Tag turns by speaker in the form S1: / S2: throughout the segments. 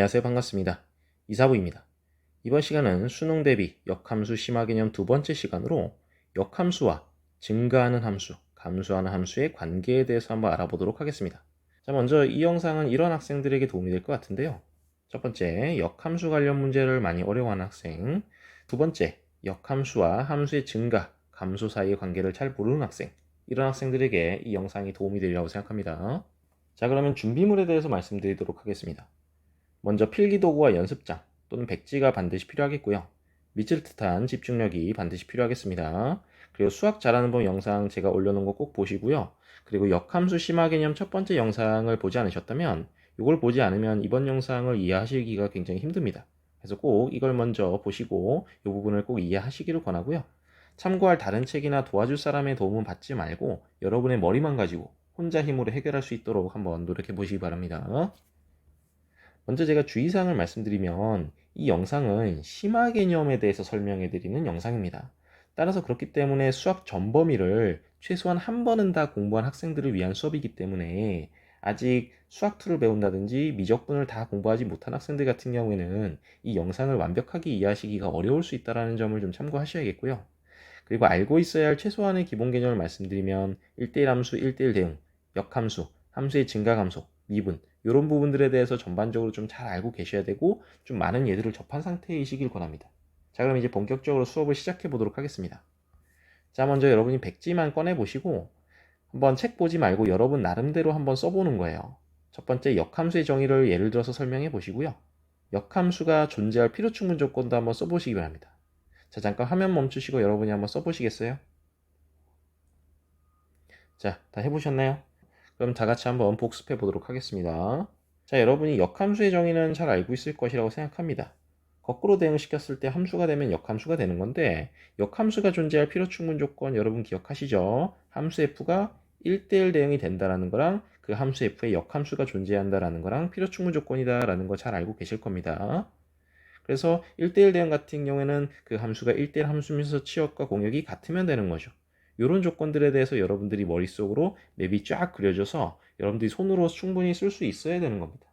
S1: 안녕하세요. 반갑습니다. 이사부입니다. 이번 시간은 수능 대비 역함수 심화 개념 두 번째 시간으로 역함수와 증가하는 함수, 감소하는 함수의 관계에 대해서 한번 알아보도록 하겠습니다. 자, 먼저 이 영상은 이런 학생들에게 도움이 될 것 같은데요. 첫 번째, 역함수 관련 문제를 많이 어려워하는 학생. 두 번째, 역함수와 함수의 증가, 감소 사이의 관계를 잘 모르는 학생. 이런 학생들에게 이 영상이 도움이 되리라고 생각합니다. 자, 그러면 준비물에 대해서 말씀드리도록 하겠습니다. 먼저 필기도구와 연습장 또는 백지가 반드시 필요하겠고요. 밑을 뜻한 집중력이 반드시 필요하겠습니다. 그리고 수학 잘하는 법 영상 제가 올려놓은 거 꼭 보시고요. 그리고 역함수 심화 개념 첫 번째 영상을 보지 않으셨다면 이걸 보지 않으면 이번 영상을 이해하시기가 굉장히 힘듭니다. 그래서 꼭 이걸 먼저 보시고 이 부분을 꼭 이해하시기를 권하고요. 참고할 다른 책이나 도와줄 사람의 도움은 받지 말고 여러분의 머리만 가지고 혼자 힘으로 해결할 수 있도록 한번 노력해 보시기 바랍니다. 먼저 제가 주의사항을 말씀드리면 이 영상은 심화 개념에 대해서 설명해 드리는 영상입니다. 따라서 그렇기 때문에 수학 전 범위를 최소한 한 번은 다 공부한 학생들을 위한 수업이기 때문에 아직 수학2를 배운다든지 미적분을 다 공부하지 못한 학생들 같은 경우에는 이 영상을 완벽하게 이해하시기가 어려울 수 있다는 점을 좀 참고하셔야겠고요. 그리고 알고 있어야 할 최소한의 기본 개념을 말씀드리면 1대1 함수, 1대1 대응, 역함수, 함수의 증가 감소, 미분 이런 부분들에 대해서 전반적으로 좀 잘 알고 계셔야 되고 좀 많은 예들을 접한 상태이시길 권합니다. 자, 그럼 이제 본격적으로 수업을 시작해 보도록 하겠습니다. 자, 먼저 여러분이 백지만 꺼내 보시고 한번 책 보지 말고 여러분 나름대로 한번 써보는 거예요. 첫 번째, 역함수의 정의를 예를 들어서 설명해 보시고요. 역함수가 존재할 필요 충분 조건도 한번 써보시기 바랍니다. 자, 잠깐 화면 멈추시고 여러분이 한번 써보시겠어요? 자, 다 해보셨나요? 그럼 다 같이 한번 복습해 보도록 하겠습니다. 자, 여러분이 역함수의 정의는 잘 알고 있을 것이라고 생각합니다. 거꾸로 대응시켰을 때 함수가 되면 역함수가 되는 건데 역함수가 존재할 필요 충분 조건 여러분 기억하시죠? 함수 f가 1대1 대응이 된다라는 거랑 그 함수 f에 역함수가 존재한다라는 거랑 필요 충분 조건이다라는 거 잘 알고 계실 겁니다. 그래서 1대1 대응 같은 경우에는 그 함수가 1대1 함수면서 치역과 공역이 같으면 되는 거죠. 이런 조건들에 대해서 여러분들이 머릿속으로 맵이 쫙 그려져서 여러분들이 손으로 충분히 쓸 수 있어야 되는 겁니다.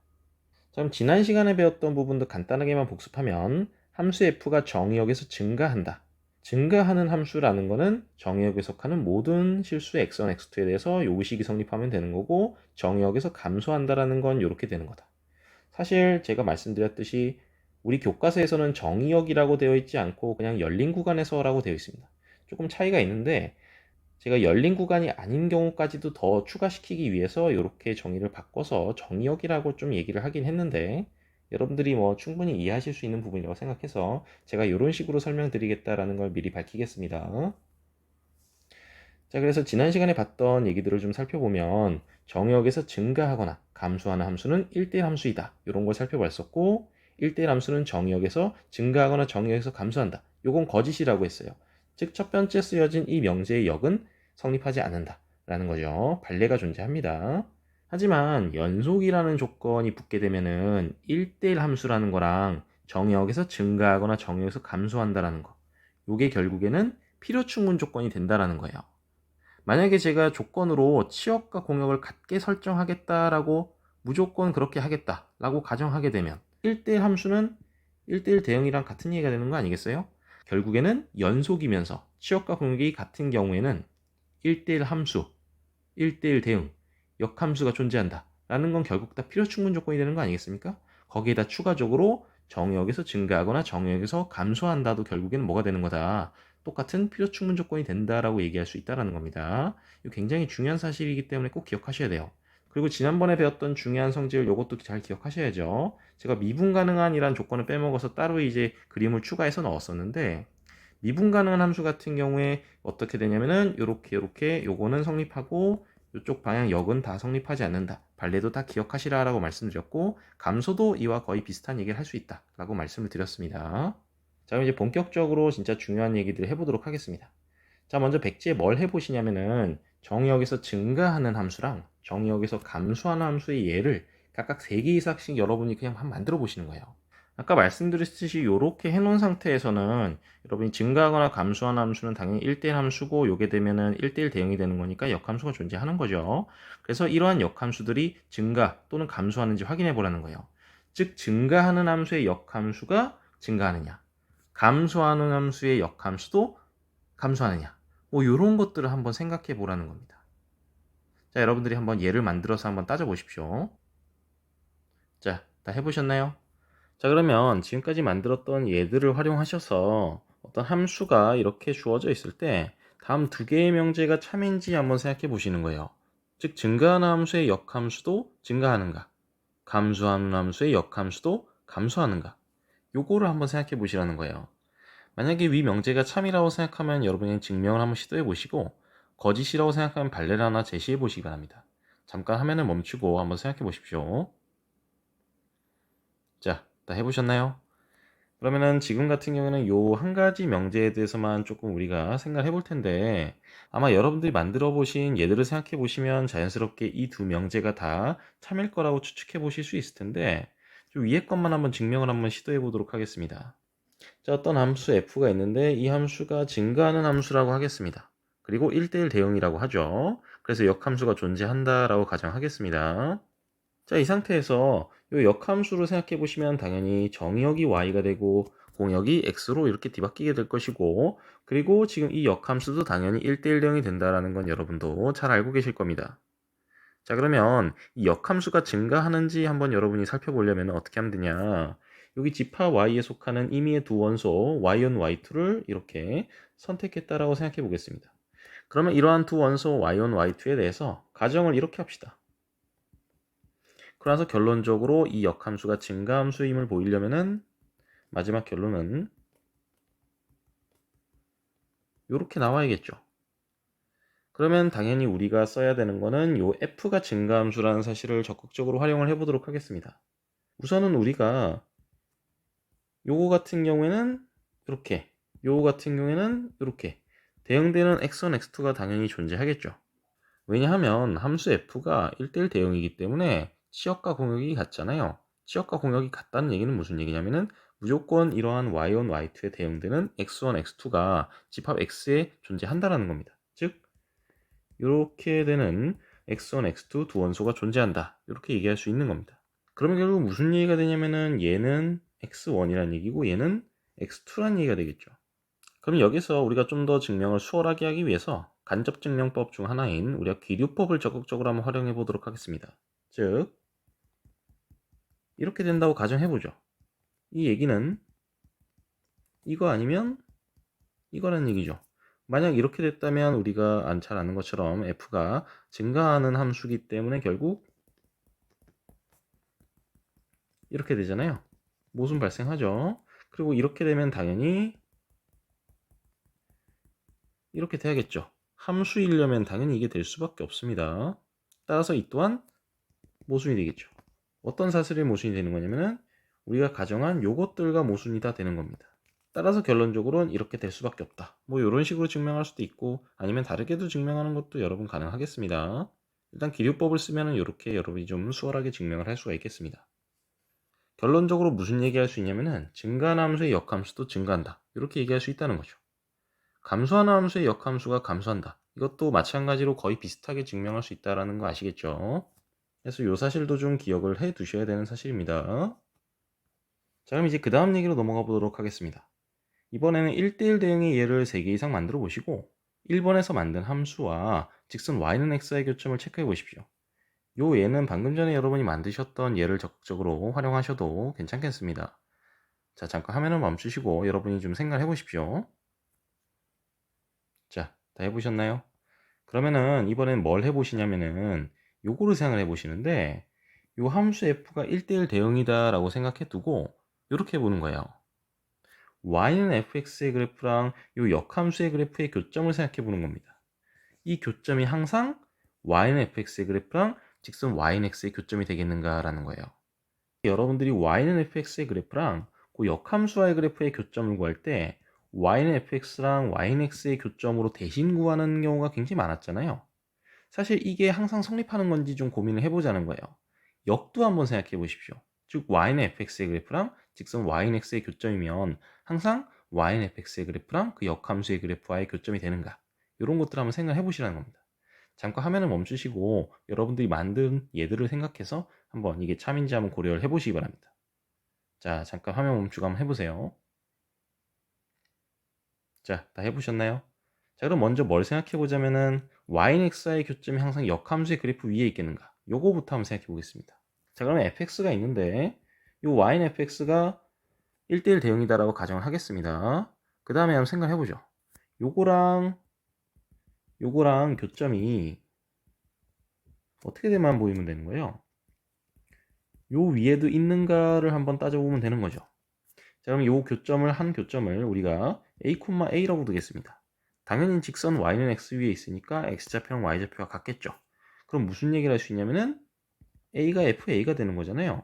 S1: 자, 그럼 지난 시간에 배웠던 부분도 간단하게만 복습하면 함수 f가 정의역에서 증가한다. 증가하는 함수라는 거는 정의역에 속하는 모든 실수 x1, x2에 대해서 요 의식이 성립하면 되는 거고 정의역에서 감소한다라는 건 이렇게 되는 거다. 사실 제가 말씀드렸듯이 우리 교과서에서는 정의역이라고 되어 있지 않고 그냥 열린 구간에서라고 되어 있습니다. 조금 차이가 있는데 제가 열린 구간이 아닌 경우까지도 더 추가시키기 위해서 이렇게 정의를 바꿔서 정의역이라고 좀 얘기를 하긴 했는데 여러분들이 뭐 충분히 이해하실 수 있는 부분이라고 생각해서 제가 이런 식으로 설명드리겠다라는 걸 미리 밝히겠습니다. 자, 그래서 지난 시간에 봤던 얘기들을 좀 살펴보면 정의역에서 증가하거나 감소하는 함수는 1대1 함수이다. 이런 걸 살펴봤었고 1대1 함수는 정의역에서 증가하거나 정의역에서 감소한다. 이건 거짓이라고 했어요. 즉 첫 번째 쓰여진 이 명제의 역은 성립하지 않는다 라는 거죠. 반례가 존재합니다. 하지만 연속이라는 조건이 붙게 되면은 1대1 함수라는 거랑 정의역에서 증가하거나 정의역에서 감소한다라는 거 이게 결국에는 필요 충분 조건이 된다라는 거예요. 만약에 제가 조건으로 치역과 공역을 같게 설정하겠다라고 무조건 그렇게 하겠다라고 가정하게 되면 1대1 함수는 1대1 대응이랑 같은 얘기가 되는 거 아니겠어요? 결국에는 연속이면서 치역과 공역이 같은 경우에는 1대1 함수, 1대1 대응, 역함수가 존재한다 라는 건 결국 다 필요 충분 조건이 되는 거 아니겠습니까? 거기에다 추가적으로 정의역에서 증가하거나 정의역에서 감소한다도 결국에는 뭐가 되는 거다. 똑같은 필요 충분 조건이 된다라고 얘기할 수 있다는 겁니다. 이거 굉장히 중요한 사실이기 때문에 꼭 기억하셔야 돼요. 그리고 지난번에 배웠던 중요한 성질 이것도 잘 기억하셔야죠. 제가 미분 가능한이란 조건을 빼먹어서 따로 이제 그림을 추가해서 넣었었는데 미분 가능한 함수 같은 경우에 어떻게 되냐면은 요렇게 요거는 성립하고 이쪽 방향 역은 다 성립하지 않는다. 반례도 다 기억하시라라고 말씀드렸고 감소도 이와 거의 비슷한 얘기를 할 수 있다 라고 말씀을 드렸습니다. 자, 그럼 이제 본격적으로 진짜 중요한 얘기들을 해보도록 하겠습니다. 자, 먼저 백지에 뭘 해보시냐면은 정의역에서 증가하는 함수랑 정의역에서 감소하는 함수의 예를 각각 3개 이상씩 여러분이 그냥 한번 만들어 보시는 거예요. 아까 말씀드렸듯이 이렇게 해놓은 상태에서는 여러분이 증가하거나 감소하는 함수는 당연히 1대1 함수고 요게 되면은 1대1 대응이 되는 거니까 역함수가 존재하는 거죠. 그래서 이러한 역함수들이 증가 또는 감소하는지 확인해 보라는 거예요. 즉 증가하는 함수의 역함수가 증가하느냐, 감소하는 함수의 역함수도 감소하느냐, 뭐 이런 것들을 한번 생각해 보라는 겁니다. 자, 여러분들이 한번 예를 만들어서 한번 따져 보십시오. 자, 다 해보셨나요? 자, 그러면 지금까지 만들었던 예들을 활용하셔서 어떤 함수가 이렇게 주어져 있을 때 다음 두 개의 명제가 참인지 한번 생각해 보시는 거예요. 즉 증가하는 함수의 역함수도 증가하는가, 감소하는 함수의 역함수도 감소하는가, 요거를 한번 생각해 보시라는 거예요. 만약에 위 명제가 참이라고 생각하면 여러분이 증명을 한번 시도해 보시고, 거짓이라고 생각하면 발레를 하나 제시해 보시기 바랍니다. 잠깐 화면을 멈추고 한번 생각해 보십시오. 자, 다 해보셨나요? 그러면은 지금 같은 경우는 요 한 가지 명제에 대해서만 조금 우리가 생각을 해볼 텐데, 아마 여러분들이 만들어 보신 예들을 생각해 보시면 자연스럽게 이 두 명제가 다 참일 거라고 추측해 보실 수 있을 텐데, 좀 위에 것만 한번 증명을 한번 시도해 보도록 하겠습니다. 자, 어떤 함수 f가 있는데 이 함수가 증가하는 함수라고 하겠습니다. 그리고 1대1 대응이라고 하죠. 그래서 역함수가 존재한다라고 가정하겠습니다. 자, 이 상태에서 이 역함수를 생각해 보시면 당연히 정의역이 y가 되고 공역이 x로 이렇게 뒤바뀌게 될 것이고, 그리고 지금 이 역함수도 당연히 1대1 대응이 된다는 건 여러분도 잘 알고 계실 겁니다. 자, 그러면 이 역함수가 증가하는지 한번 여러분이 살펴보려면 어떻게 하면 되냐, 여기 집합 y에 속하는 임의의 두 원소 y1, y2를 이렇게 선택했다라고 생각해 보겠습니다. 그러면 이러한 두 원소 y1, y2에 대해서 가정을 이렇게 합시다. 그래서 결론적으로 이 역함수가 증가함수임을 보이려면은 마지막 결론은 이렇게 나와야겠죠. 그러면 당연히 우리가 써야 되는 거는 요 f가 증가함수라는 사실을 적극적으로 활용을 해보도록 하겠습니다. 우선은 우리가 요거 같은 경우에는 이렇게, 요거 같은 경우에는 이렇게 대응되는 x1, x2가 당연히 존재하겠죠. 왜냐하면 함수 f가 1대1 대응이기 때문에 치역과 공역이 같잖아요. 치역과 공역이 같다는 얘기는 무슨 얘기냐면은 무조건 이러한 y1, y2에 대응되는 x1, x2가 집합 x에 존재한다라는 겁니다. 즉 이렇게 되는 x1, x2 두 원소가 존재한다, 이렇게 얘기할 수 있는 겁니다. 그러면 결국 무슨 얘기가 되냐면은 얘는 x1이라는 얘기고 얘는 x2라는 얘기가 되겠죠. 그럼 여기서 우리가 좀 더 증명을 수월하게 하기 위해서 간접 증명법 중 하나인 우리가 귀류법을 적극적으로 한번 활용해 보도록 하겠습니다. 즉 이렇게 된다고 가정해 보죠. 이 얘기는 이거 아니면 이거라는 얘기죠. 만약 이렇게 됐다면 우리가 잘 아는 것처럼 f가 증가하는 함수기 때문에 결국 이렇게 되잖아요. 모순 발생하죠. 그리고 이렇게 되면 당연히 이렇게 돼야겠죠. 함수이려면 당연히 이게 될 수밖에 없습니다. 따라서 이 또한 모순이 되겠죠. 어떤 사슬이 모순이 되는 거냐면은 우리가 가정한 요것들과 모순이 다 되는 겁니다. 따라서 결론적으로는 이렇게 될 수밖에 없다. 뭐 이런 식으로 증명할 수도 있고 아니면 다르게도 증명하는 것도 여러분 가능하겠습니다. 일단 기류법을 쓰면은 이렇게 여러분이 좀 수월하게 증명을 할 수가 있겠습니다. 결론적으로 무슨 얘기할 수 있냐면은 증가하는 함수의 역함수도 증가한다, 이렇게 얘기할 수 있다는 거죠. 감소하는 함수의 역함수가 감소한다, 이것도 마찬가지로 거의 비슷하게 증명할 수 있다는 거 아시겠죠? 그래서 이 사실도 좀 기억을 해 두셔야 되는 사실입니다. 자, 그럼 이제 그 다음 얘기로 넘어가 보도록 하겠습니다. 이번에는 1대1 대응의 예를 3개 이상 만들어 보시고 1번에서 만든 함수와 직선 y는 x의 교점을 체크해 보십시오. 요 예는 방금 전에 여러분이 만드셨던 예를 적극적으로 활용하셔도 괜찮겠습니다. 자, 잠깐 화면을 멈추시고 여러분이 좀 생각해 보십시오. 자, 다 해보셨나요? 그러면은 이번엔 뭘 해보시냐면은 요거를 생각을 해보시는데, 요 함수 f가 1대1 대응이다 라고 생각해 두고 이렇게 보는 거예요. y는 fx의 그래프랑 요 역함수의 그래프의 교점을 생각해 보는 겁니다. 이 교점이 항상 y는 fx의 그래프랑 직선 y는 x의 교점이 되겠는가 라는 거예요. 여러분들이 y는 fx의 그래프랑 그 역함수와의 그래프의 교점을 구할 때 y는 fx랑 y는 x의 교점으로 대신 구하는 경우가 굉장히 많았잖아요. 사실 이게 항상 성립하는 건지 좀 고민을 해보자는 거예요. 역도 한번 생각해 보십시오. 즉 y는 fx의 그래프랑 직선 y는 x의 교점이면 항상 y는 fx의 그래프랑 그 역함수의 그래프와의 교점이 되는가, 이런 것들 한번 생각해 보시라는 겁니다. 잠깐 화면을 멈추시고 여러분들이 만든 예들을 생각해서 한번 이게 참인지 한번 고려를 해보시기 바랍니다. 자, 잠깐 화면 멈추고 한번 해보세요. 자, 다 해보셨나요? 자, 그럼 먼저 뭘 생각해 보자면은 y는 x와의 교점이 항상 역함수의 그래프 위에 있겠는가? 요거부터 한번 생각해 보겠습니다. 자, 그러면 fx가 있는데 요 y는 fx가 1대1 대응이다라고 가정을 하겠습니다. 그 다음에 한번 생각해 보죠. 요거랑 교점이 어떻게 되만 보이면 되는 거예요? 요 위에도 있는가를 한번 따져보면 되는 거죠. 자, 그럼 요 교점을 한 교점을 우리가 a, a라고 두겠습니다. 당연히 직선 y는 x 위에 있으니까 x좌표랑 y좌표가 같겠죠. 그럼 무슨 얘기를 할 수 있냐면은 a가 fa가 되는 거잖아요.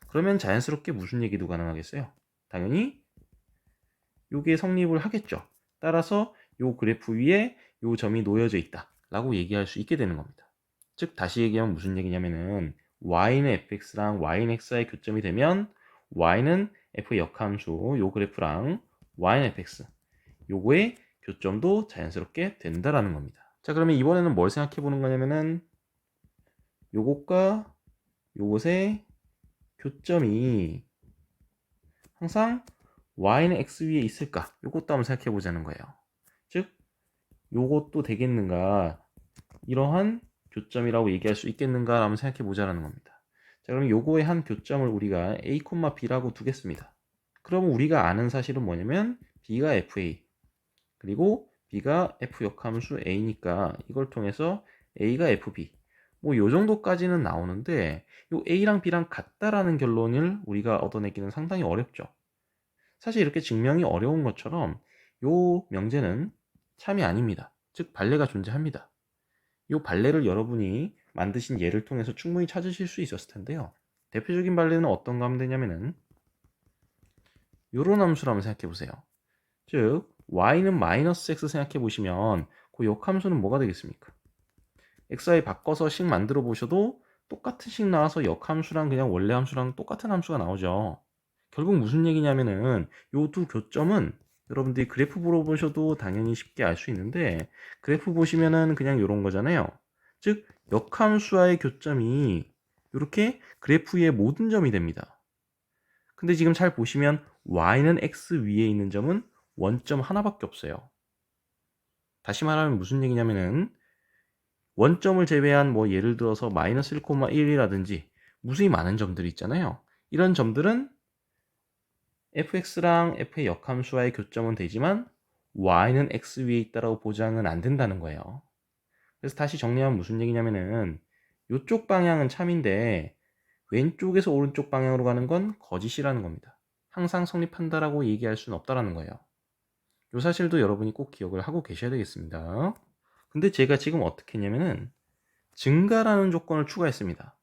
S1: 그러면 자연스럽게 무슨 얘기도 가능하겠어요? 당연히 요게 성립을 하겠죠. 따라서 요 그래프 위에 요 점이 놓여져 있다 라고 얘기할 수 있게 되는 겁니다. 즉 다시 얘기하면 무슨 얘기냐면은 y는 fx랑 y는 x의 교점이 되면 y는 f의 역함수 요 그래프랑 y는 fx 요거의 교점도 자연스럽게 된다라는 겁니다. 자, 그러면 이번에는 뭘 생각해 보는 거냐면은 요것과 요것의 교점이 항상 y는 x 위에 있을까? 요것도 한번 생각해 보자는 거예요. 즉 요것도 되겠는가? 이러한 교점이라고 얘기할 수 있겠는가? 라고 생각해 보자라는 겁니다. 자, 그럼 요거의 한 교점을 우리가 a, b라고 두겠습니다. 그럼 우리가 아는 사실은 뭐냐면 b가 fa 그리고 b가 f 역함수 a니까 이걸 통해서 a가 fb 뭐 요 정도까지는 나오는데 요 a랑 b랑 같다라는 결론을 우리가 얻어내기는 상당히 어렵죠. 사실 이렇게 증명이 어려운 것처럼 요 명제는 참이 아닙니다. 즉 반례가 존재합니다. 요 반례를 여러분이 만드신 예를 통해서 충분히 찾으실 수 있었을 텐데요. 대표적인 반례는 어떤가 하면 되냐면은 요런 함수를 한번 생각해 보세요. 즉 y는 마이너스 x 생각해 보시면 그 역함수는 뭐가 되겠습니까? xi 바꿔서 식 만들어 보셔도 똑같은 식 나와서 역함수랑 그냥 원래 함수랑 똑같은 함수가 나오죠. 결국 무슨 얘기냐면은 요 두 교점은 여러분들이 그래프 보셔도 당연히 쉽게 알 수 있는데 그래프 보시면은 그냥 요런 거잖아요. 즉 역함수와의 교점이 이렇게 그래프 위의 모든 점이 됩니다. 근데 지금 잘 보시면 y는 x 위에 있는 점은 원점 하나밖에 없어요. 다시 말하면 무슨 얘기냐면은 원점을 제외한 뭐 예를 들어서 마이너스 1,1이라든지 무수히 많은 점들이 있잖아요. 이런 점들은 fx랑 f의 역함수와의 교점은 되지만 y는 x 위에 있다라고 보장은 안 된다는 거예요. 그래서 다시 정리하면 무슨 얘기냐면은 이쪽 방향은 참인데 왼쪽에서 오른쪽 방향으로 가는 건 거짓이라는 겁니다. 항상 성립한다라고 얘기할 수는 없다라는 거예요. 이 사실도 여러분이 꼭 기억을 하고 계셔야 되겠습니다. 근데 제가 지금 어떻게 했냐면은 증가라는 조건을 추가했습니다.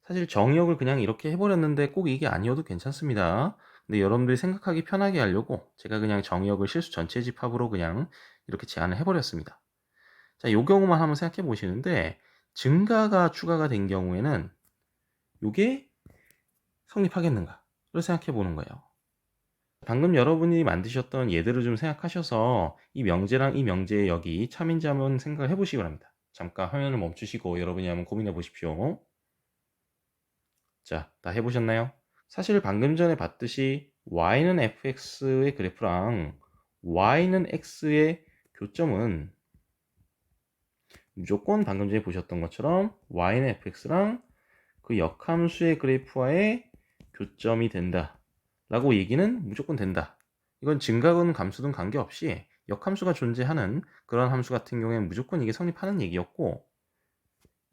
S1: 사실 정의역을 그냥 이렇게 해버렸는데 꼭 이게 아니어도 괜찮습니다. 근데 여러분들이 생각하기 편하게 하려고 제가 그냥 정의역을 실수 전체 집합으로 그냥 이렇게 제안을 해버렸습니다. 자, 요 경우만 한번 생각해 보시는데 증가가 추가가 된 경우에는 이게 성립하겠는가를 생각해 보는 거예요. 방금 여러분이 만드셨던 예대로 좀 생각하셔서 이 명제랑 이 명제의 역이 참인지 한번 생각을 해보시기 바랍니다. 잠깐 화면을 멈추시고 여러분이 한번 고민해 보십시오. 자, 다 해보셨나요? 사실 방금 전에 봤듯이 y는 fx의 그래프랑 y는 x의 교점은 무조건 방금 전에 보셨던 것처럼 y는 fx랑 그 역함수의 그래프와의 교점이 된다 라고 얘기는 무조건 된다. 이건 증가건 감수든 관계없이 역함수가 존재하는 그런 함수 같은 경우에는 무조건 이게 성립하는 얘기였고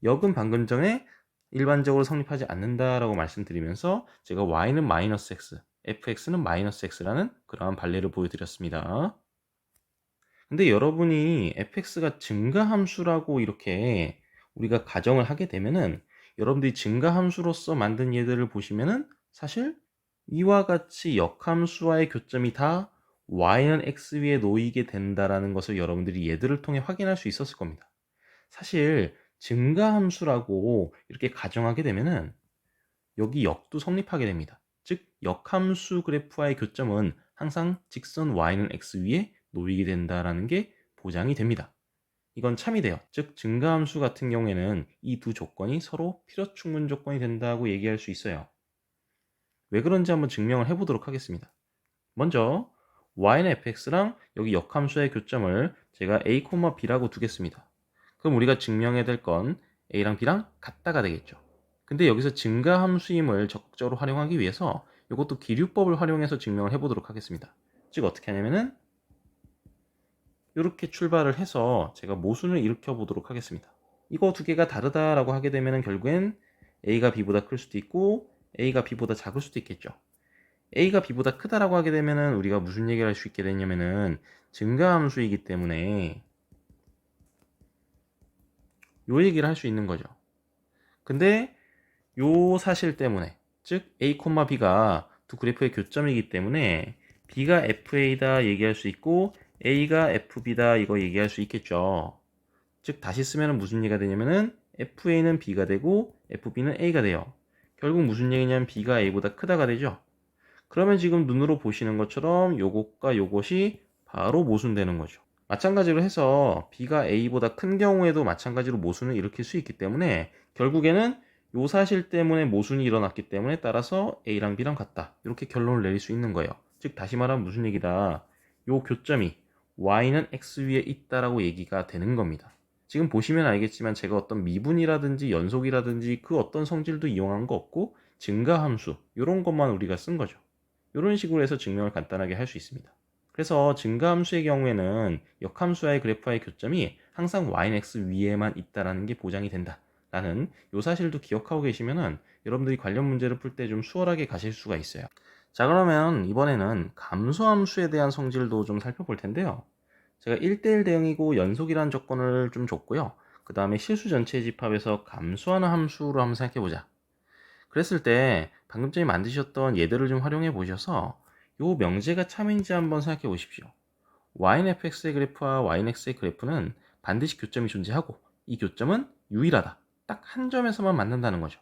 S1: 역은 방금 전에 일반적으로 성립하지 않는다라고 말씀드리면서 제가 y는 마이너스 x, fx는 마이너스 x라는 그러한 반례를 보여드렸습니다. 근데 여러분이 fx가 증가함수라고 이렇게 우리가 가정을 하게 되면은 여러분들이 증가함수로서 만든 예들을 보시면은 사실 이와 같이 역함수와의 교점이 다 y는 x 위에 놓이게 된다라는 것을 여러분들이 예들을 통해 확인할 수 있었을 겁니다. 사실 증가함수라고 이렇게 가정하게 되면은 여기 역도 성립하게 됩니다. 즉 역함수 그래프와의 교점은 항상 직선 y는 x 위에 놓이게 된다라는 게 보장이 됩니다. 이건 참이 돼요. 즉 증가함수 같은 경우에는 이 두 조건이 서로 필요충분 조건이 된다고 얘기할 수 있어요. 왜 그런지 한번 증명을 해보도록 하겠습니다. 먼저 y는 fx랑 여기 역함수의 교점을 제가 a, b라고 두겠습니다. 그럼 우리가 증명해야 될 건 a랑 b랑 같다가 되겠죠. 근데 여기서 증가함수임을 적극적으로 활용하기 위해서 이것도 기류법을 활용해서 증명을 해보도록 하겠습니다. 즉 어떻게 하냐면은 이렇게 출발을 해서 제가 모순을 일으켜 보도록 하겠습니다. 이거 두 개가 다르다라고 하게 되면 결국엔 a가 b보다 클 수도 있고 a가 b보다 작을 수도 있겠죠. a가 b보다 크다라고 하게 되면은 우리가 무슨 얘기를 할 수 있게 되냐면은 증가함수이기 때문에 요 얘기를 할 수 있는 거죠. 근데 요 사실 때문에 즉 a, b가 두 그래프의 교점이기 때문에 b가 fa다 얘기할 수 있고 a가 fb다 이거 얘기할 수 있겠죠. 즉 다시 쓰면 무슨 얘기가 되냐면은 fa는 b가 되고 fb는 a가 돼요. 결국 무슨 얘기냐면 b가 a보다 크다가 되죠. 그러면 지금 눈으로 보시는 것처럼 요것과 요것이 바로 모순되는 거죠. 마찬가지로 해서 b가 a보다 큰 경우에도 마찬가지로 모순을 일으킬 수 있기 때문에 결국에는 요 사실 때문에 모순이 일어났기 때문에 따라서 a랑 b랑 같다. 이렇게 결론을 내릴 수 있는 거예요. 즉 다시 말하면 무슨 얘기다. 요 교점이 y는 x 위에 있다라고 얘기가 되는 겁니다. 지금 보시면 알겠지만 제가 어떤 미분이라든지 연속이라든지 그 어떤 성질도 이용한 거 없고 증가함수 이런 것만 우리가 쓴 거죠. 이런 식으로 해서 증명을 간단하게 할 수 있습니다. 그래서 증가함수의 경우에는 역함수와의 그래프와의 교점이 항상 yx 위에만 있다는 게 보장이 된다 라는 이 사실도 기억하고 계시면은 여러분들이 관련 문제를 풀 때 좀 수월하게 가실 수가 있어요. 자, 그러면 이번에는 감소함수에 대한 성질도 좀 살펴볼 텐데요. 제가 1대1 대응이고 연속이라는 조건을 좀 줬고요. 그 다음에 실수 전체의 집합에서 감소하는 함수로 한번 생각해보자. 그랬을 때 방금 전에 만드셨던 예들을 좀 활용해 보셔서 이 명제가 참인지 한번 생각해 보십시오. yfx의 그래프와 yx의 그래프는 반드시 교점이 존재하고 이 교점은 유일하다. 딱 한 점에서만 맞는다는 거죠.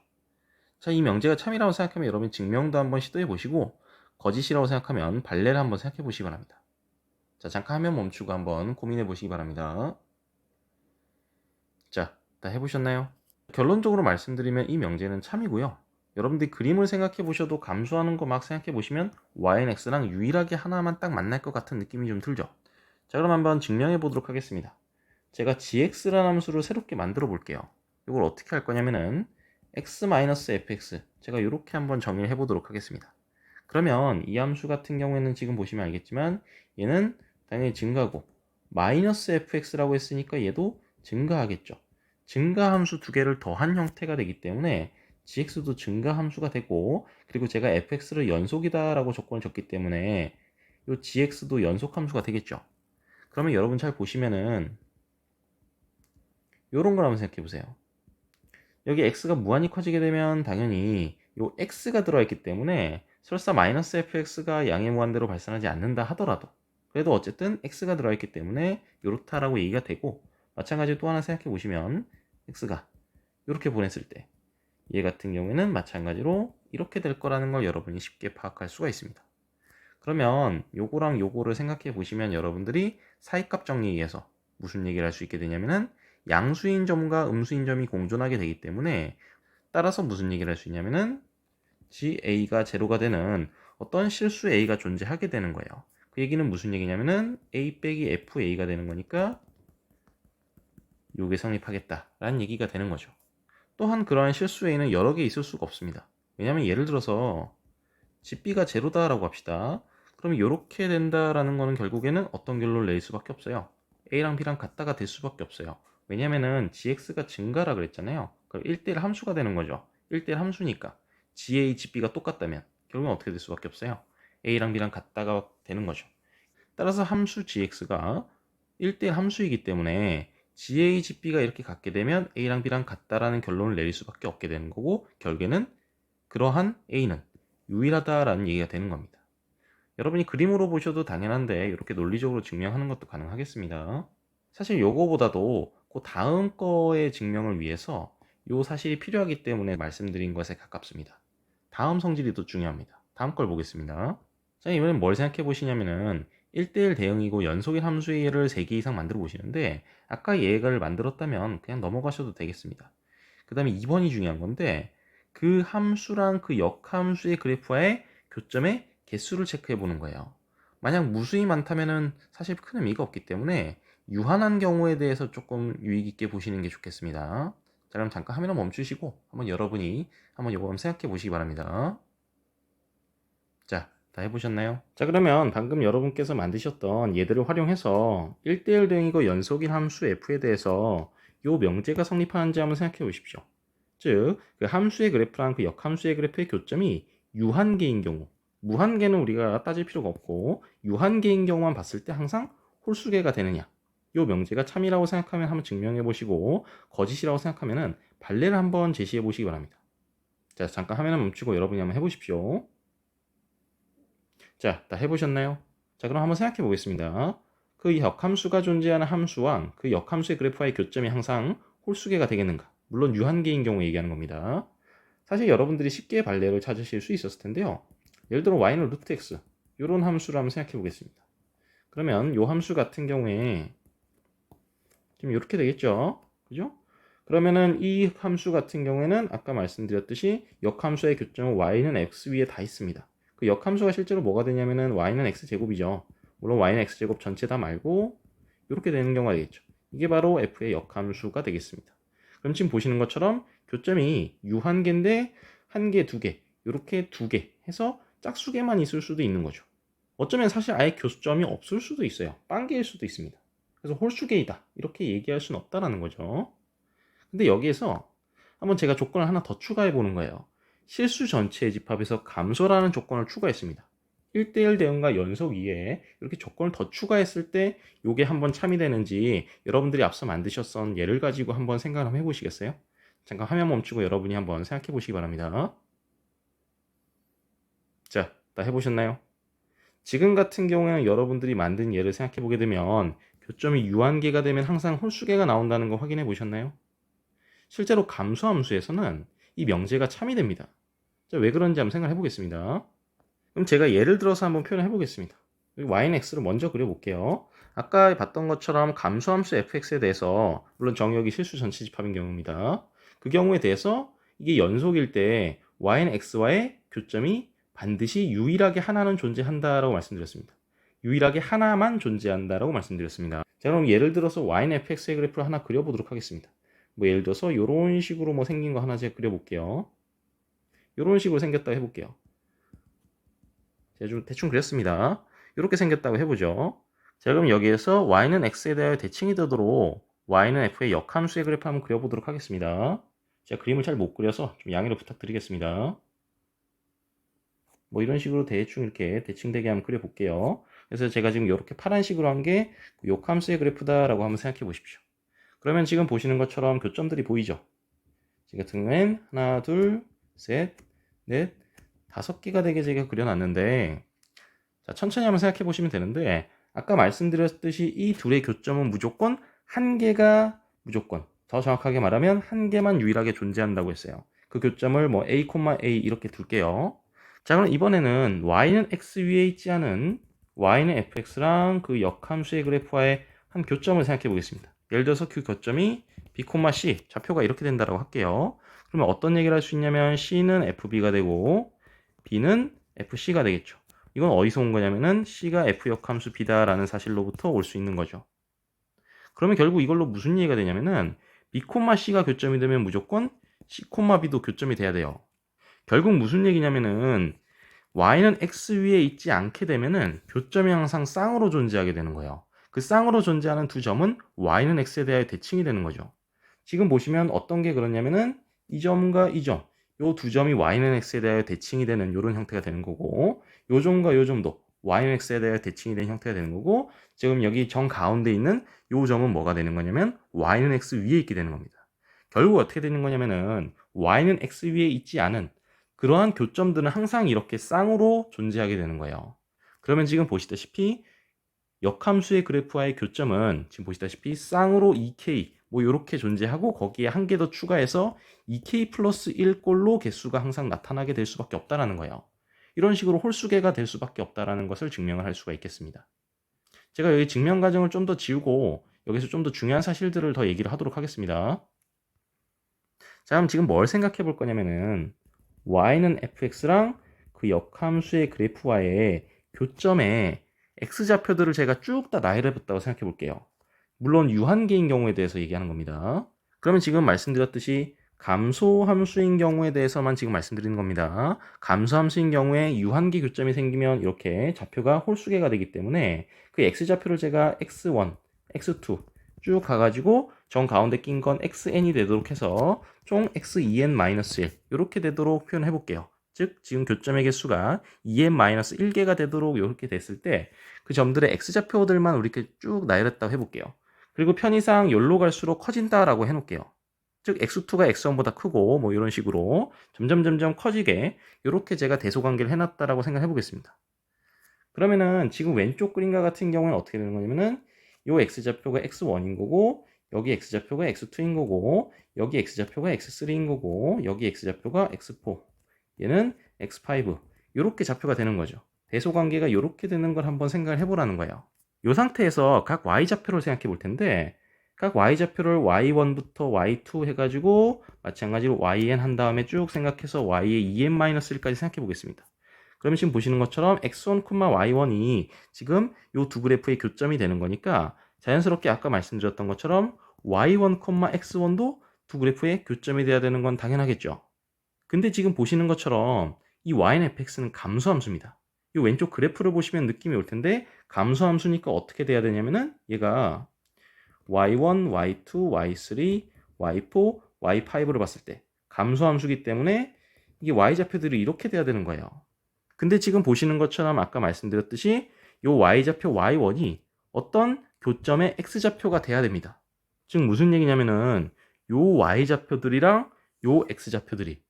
S1: 자, 이 명제가 참이라고 생각하면 여러분 증명도 한번 시도해 보시고 거짓이라고 생각하면 발레를 한번 생각해 보시기 바랍니다. 자, 잠깐 화면 멈추고 한번 고민해 보시기 바랍니다. 자, 다 해보셨나요? 결론적으로 말씀드리면 이 명제는 참이고요. 여러분들이 그림을 생각해 보셔도 감소하는 거 막 생각해 보시면 y는 x랑 유일하게 하나만 딱 만날 것 같은 느낌이 좀 들죠. 자, 그럼 한번 증명해 보도록 하겠습니다. 제가 gx라는 함수를 새롭게 만들어 볼게요. 이걸 어떻게 할 거냐면은 x-fx 제가 이렇게 한번 정의를 해 보도록 하겠습니다. 그러면 이 함수 같은 경우에는 지금 보시면 알겠지만 얘는 당연히 증가고 -fx라고 했으니까 얘도 증가하겠죠. 증가함수 두 개를 더한 형태가 되기 때문에 gx도 증가함수가 되고 그리고 제가 fx를 연속이다 라고 조건을 줬기 때문에 이 gx도 연속함수가 되겠죠. 그러면 여러분 잘 보시면은 이런 걸 한번 생각해 보세요. 여기 x가 무한히 커지게 되면 당연히 이 x가 들어가 있기 때문에 설사 -fx가 양의 무한대로 발산하지 않는다 하더라도 그래도 어쨌든 x가 들어가 있기 때문에 이렇다라고 얘기가 되고 마찬가지로 또 하나 생각해 보시면 x가 이렇게 보냈을 때 얘 같은 경우에는 마찬가지로 이렇게 될 거라는 걸 여러분이 쉽게 파악할 수가 있습니다. 그러면 요거랑 요거를 생각해 보시면 여러분들이 사이값 정리에서 무슨 얘기를 할 수 있게 되냐면은 양수인 점과 음수인 점이 공존하게 되기 때문에 따라서 무슨 얘기를 할 수 있냐면은 GA가 제로가 되는 어떤 실수 A가 존재하게 되는 거예요. 그 얘기는 무슨 얘기냐면은 A 빼기 FA가 되는 거니까 요게 성립하겠다라는 얘기가 되는 거죠. 또한 그러한 실수 A는 여러 개 있을 수가 없습니다. 왜냐하면 예를 들어서 GB가 제로다라고 합시다. 그럼 이렇게 된다라는 거는 결국에는 어떤 결론을 낼 수밖에 없어요. A랑 B랑 같다가 될 수밖에 없어요. 왜냐면은 GX가 증가라 그랬잖아요. 그럼 1대1 함수가 되는 거죠. 1대1 함수니까 GA, GB가 똑같다면 결국은 어떻게 될 수밖에 없어요. A랑 B랑 같다가 되는 거죠. 따라서 함수 GX가 1대1 함수이기 때문에 GA, GB가 이렇게 같게 되면 A랑 B랑 같다라는 결론을 내릴 수밖에 없게 되는 거고 결국에는 그러한 A는 유일하다라는 얘기가 되는 겁니다. 여러분이 그림으로 보셔도 당연한데 이렇게 논리적으로 증명하는 것도 가능하겠습니다. 사실 요거보다도 그 다음 거의 증명을 위해서 요 사실이 필요하기 때문에 말씀드린 것에 가깝습니다. 다음 성질이 더 중요합니다. 다음 걸 보겠습니다. 자, 이번엔 뭘 생각해 보시냐면은 1대1 대응이고 연속인 함수의 예를 3개 이상 만들어 보시는데 아까 얘를 만들었다면 그냥 넘어가셔도 되겠습니다. 그 다음에 2번이 중요한 건데 그 함수랑 그 역함수의 그래프와의 교점의 개수를 체크해 보는 거예요. 만약 무수히 많다면은 사실 큰 의미가 없기 때문에 유한한 경우에 대해서 조금 유의 깊게 보시는 게 좋겠습니다. 자, 그럼 잠깐 화면을 멈추시고 한번 여러분이 한번 이거 한번 생각해 보시기 바랍니다. 자, 다 해보셨나요? 자, 그러면 방금 여러분께서 만드셨던 얘들을 활용해서 1대1 대응이고 연속인 함수 f에 대해서 이 명제가 성립하는지 한번 생각해 보십시오. 즉, 그 함수의 그래프랑 그 역함수의 그래프의 교점이 유한계인 경우, 무한계는 우리가 따질 필요가 없고 유한계인 경우만 봤을 때 항상 홀수계가 되느냐, 이 명제가 참이라고 생각하면 한번 증명해 보시고 거짓이라고 생각하면은 발레를 한번 제시해 보시기 바랍니다. 자, 잠깐 화면을 멈추고 여러분이 한번 해보십시오. 자, 다 해보셨나요? 자, 그럼 한번 생각해 보겠습니다. 그 역함수가 존재하는 함수와 그 역함수의 그래프와의 교점이 항상 홀수계가 되겠는가? 물론 유한계인 경우 얘기하는 겁니다. 사실 여러분들이 쉽게 발레를 찾으실 수 있었을 텐데요. 예를 들어 y는 루트 x 이런 함수를 한번 생각해 보겠습니다. 그러면 이 함수 같은 경우에 지금 이렇게 되겠죠? 그죠? 그러면은 이 함수 같은 경우에는 아까 말씀드렸듯이 역함수의 교점은 y는 x 위에 다 있습니다. 그 역함수가 실제로 뭐가 되냐면은 y는 x제곱이죠. 물론 y는 x제곱 전체 다 말고 이렇게 되는 경우가 되겠죠. 이게 바로 f의 역함수가 되겠습니다. 그럼 지금 보시는 것처럼 교점이 유한계인데 한 개, 두 개, 이렇게 두 개 해서 짝수개만 있을 수도 있는 거죠. 어쩌면 사실 아예 교점이 없을 수도 있어요. 빵개일 수도 있습니다. 그래서 홀수계이다 이렇게 얘기할 수는 없다라는 거죠. 근데 여기에서 한번 제가 조건을 하나 더 추가해 보는 거예요. 실수 전체의 집합에서 감소라는 조건을 추가했습니다. 1대1 대응과 연속 이에 이렇게 조건을 더 추가했을 때 이게 한번 참이 되는지 여러분들이 앞서 만드셨던 예를 가지고 한번 생각을 한번 해보시겠어요? 잠깐 화면 멈추고 여러분이 한번 생각해 보시기 바랍니다. 자, 다 해보셨나요? 지금 같은 경우에는 여러분들이 만든 예를 생각해 보게 되면 교점이 유한계가 되면 항상 홀수계가 나온다는 거 확인해 보셨나요? 실제로 감소함수에서는 이 명제가 참이 됩니다. 자, 왜 그런지 한번 생각해 보겠습니다. 그럼 제가 예를 들어서 한번 표현해 보겠습니다. y는 x를 먼저 그려볼게요. 아까 봤던 것처럼 감소함수 fx에 대해서 물론 정의역이 실수 전체 집합인 경우입니다. 그 경우에 대해서 이게 연속일 때 y는 x와의 교점이 반드시 유일하게 하나는 존재한다라고 말씀드렸습니다. 유일하게 하나만 존재한다라고 말씀드렸습니다. 자, 그럼 예를 들어서 y는 fx의 그래프를 하나 그려보도록 하겠습니다. 뭐 예를 들어서 이런 식으로 뭐 생긴 거 하나 제가 그려볼게요. 이런 식으로 생겼다 해볼게요. 제가 좀 대충 그렸습니다. 이렇게 생겼다고 해보죠. 자, 그럼 여기에서 y는 x에 대하여 대칭이 되도록 y는 f의 역함수의 그래프 한번 그려보도록 하겠습니다. 제가 그림을 잘 못 그려서 좀 양해를 부탁드리겠습니다. 뭐 이런 식으로 대충 이렇게 대칭되게 한번 그려볼게요. 그래서 제가 지금 이렇게 파란식으로 한 게 역함수의 그래프다라고 한번 생각해 보십시오. 그러면 지금 보시는 것처럼 교점들이 보이죠? 지금 같은 경우엔 하나, 둘, 셋, 넷, 5개가 되게 제가 그려놨는데 자, 천천히 한번 생각해 보시면 되는데 아까 말씀드렸듯이 이 둘의 교점은 무조건 한 개가 무조건 더 정확하게 말하면 한 개만 유일하게 존재한다고 했어요. 그 교점을 뭐 a, a 이렇게 둘게요. 자, 그럼 이번에는 y는 x 위에 있지 않은 y는 fx랑 그 역함수의 그래프와의 한 교점을 생각해 보겠습니다. 예를 들어서 그 교점이 b, c 좌표가 이렇게 된다고 할게요. 그러면 어떤 얘기를 할 수 있냐면 c는 fb가 되고 b는 fc가 되겠죠. 이건 어디서 온 거냐면은 c가 f 역함수 b다라는 사실로부터 올 수 있는 거죠. 그러면 결국 이걸로 무슨 얘기가 되냐면은 b, c가 교점이 되면 무조건 c, b도 교점이 돼야 돼요. 결국 무슨 얘기냐면은 y는 x 위에 있지 않게 되면은 교점이 항상 쌍으로 존재하게 되는 거예요. 그 쌍으로 존재하는 두 점은 y는 x에 대하여 대칭이 되는 거죠. 지금 보시면 어떤 게 그러냐면은 이 점과 이 점, 요 두 점이 y는 x에 대하여 대칭이 되는 이런 형태가 되는 거고, 요 점과 요 점도 y는 x에 대하여 대칭이 되는 형태가 되는 거고, 지금 여기 정 가운데 있는 요 점은 뭐가 되는 거냐면 y는 x 위에 있게 되는 겁니다. 결국 어떻게 되는 거냐면은 y는 x 위에 있지 않은 그러한 교점들은 항상 이렇게 쌍으로 존재하게 되는 거예요. 그러면 지금 보시다시피 역함수의 그래프와의 교점은 지금 보시다시피 쌍으로 2k 뭐 이렇게 존재하고 거기에 한 개 더 추가해서 2k 플러스 1꼴로 개수가 항상 나타나게 될 수밖에 없다라는 거예요. 이런 식으로 홀수계가 될 수밖에 없다라는 것을 증명을 할 수가 있겠습니다. 제가 여기 증명 과정을 좀 더 지우고 여기서 좀 더 중요한 사실들을 더 얘기를 하도록 하겠습니다. 자, 그럼 지금 뭘 생각해 볼 거냐면은 y는 fx랑 그 역함수의 그래프와의 교점에 x좌표들을 제가 쭉 다 나열해봤다고 생각해 볼게요. 물론 유한계인 경우에 대해서 얘기하는 겁니다. 그러면 지금 말씀드렸듯이 감소함수인 경우에 대해서만 지금 말씀드리는 겁니다. 감소함수인 경우에 유한계 교점이 생기면 이렇게 좌표가 홀수계가 되기 때문에 그 x좌표를 제가 x1, x2 쭉 가가지고 정 가운데 낀 건 xn이 되도록 해서 총 x2n-1 이렇게 되도록 표현해 볼게요. 즉 지금 교점의 개수가 2n-1개가 되도록 이렇게 됐을 때 그 점들의 x좌표들만 우리 이렇게 쭉 나열했다고 해볼게요. 그리고 편의상 열로 갈수록 커진다라고 해놓을게요. 즉 x2가 x1보다 크고 뭐 이런 식으로 점점 커지게 이렇게 제가 대소관계를 해놨다라고 생각해 보겠습니다. 그러면은 지금 왼쪽 그림과 같은 경우는 어떻게 되는 거냐면은 요 x좌표가 x1인 거고 여기 x좌표가 x2인 거고 여기 x좌표가 x3인 거고 여기 x좌표가 x4 얘는 x5 이렇게 좌표가 되는 거죠. 대소관계가 이렇게 되는 걸 한번 생각을 해보라는 거예요. 이 상태에서 각 y좌표를 생각해 볼 텐데 각 y좌표를 y1부터 y2 해가지고 마찬가지로 yn 한 다음에 쭉 생각해서 y의 2n-1까지 생각해 보겠습니다. 그러면 지금 보시는 것처럼 x1, y1이 지금 이 두 그래프의 교점이 되는 거니까 자연스럽게 아까 말씀드렸던 것처럼 y1, x1도 두 그래프의 교점이 돼야 되는 건 당연하겠죠. 근데 지금 보시는 것처럼 이 y는 fx는 감소함수입니다. 이 왼쪽 그래프를 보시면 느낌이 올 텐데 감소함수니까 어떻게 돼야 되냐면은 얘가 y1, y2, y3, y4, y5를 봤을 때 감소함수기 때문에 이게 y좌표들이 이렇게 돼야 되는 거예요. 근데 지금 보시는 것처럼 아까 말씀드렸듯이 이 y좌표 y1이 어떤 교점의 x좌표가 돼야 됩니다. 즉 무슨 얘기냐면은 이 y좌표들이랑 이 x좌표들이